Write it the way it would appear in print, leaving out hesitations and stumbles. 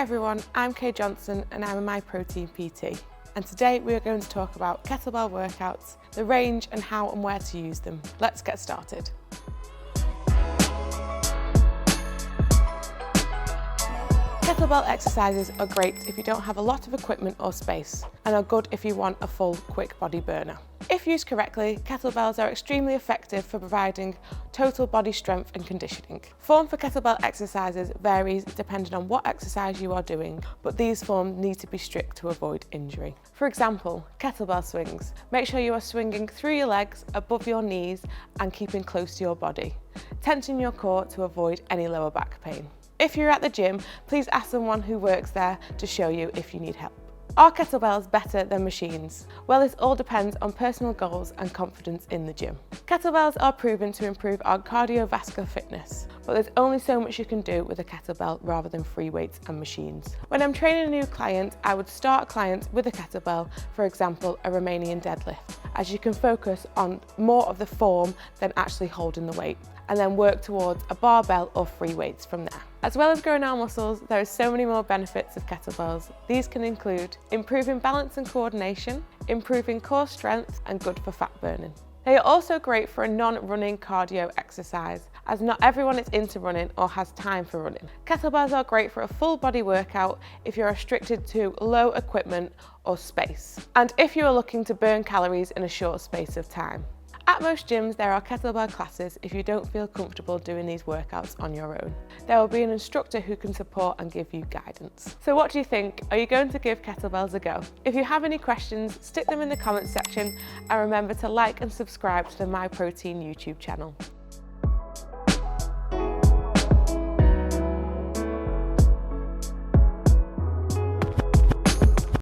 everyone, I'm Kay Johnson and I'm a Myprotein PT. And today we are going to talk about kettlebell workouts, the range and how and where to use them. Let's get started. Kettlebell exercises are great if you don't have a lot of equipment or space, and are good if you want a full, quick body burner. If used correctly, kettlebells are extremely effective for providing total body strength and conditioning. Form for kettlebell exercises varies depending on what exercise you are doing, but these forms need to be strict to avoid injury. For example, kettlebell swings. Make sure you are swinging through your legs, above your knees, and keeping close to your body. Tension your core to avoid any lower back pain. If you're at the gym, please ask someone who works there to show you if you need help. Are kettlebells better than machines? Well, this all depends on personal goals and confidence in the gym. Kettlebells are proven to improve our cardiovascular fitness, but there's only so much you can do with a kettlebell rather than free weights and machines. When I'm training a new client, I would start a client with a kettlebell, for example, a Romanian deadlift, as you can focus on more of the form than actually holding the weight, and then work towards a barbell or free weights from there. As well as growing our muscles, there are so many more benefits of kettlebells. These can include improving balance and coordination, improving core strength, and good for fat burning. They are also great for a non-running cardio exercise, as not everyone is into running or has time for running. Kettlebells are great for a full body workout if you're restricted to low equipment or space, and if you are looking to burn calories in a short space of time. At most gyms, there are kettlebell classes if you don't feel comfortable doing these workouts on your own. There will be an instructor who can support and give you guidance. So what do you think? Are you going to give kettlebells a go? If you have any questions, stick them in the comments section, and remember to like and subscribe to the Myprotein YouTube channel.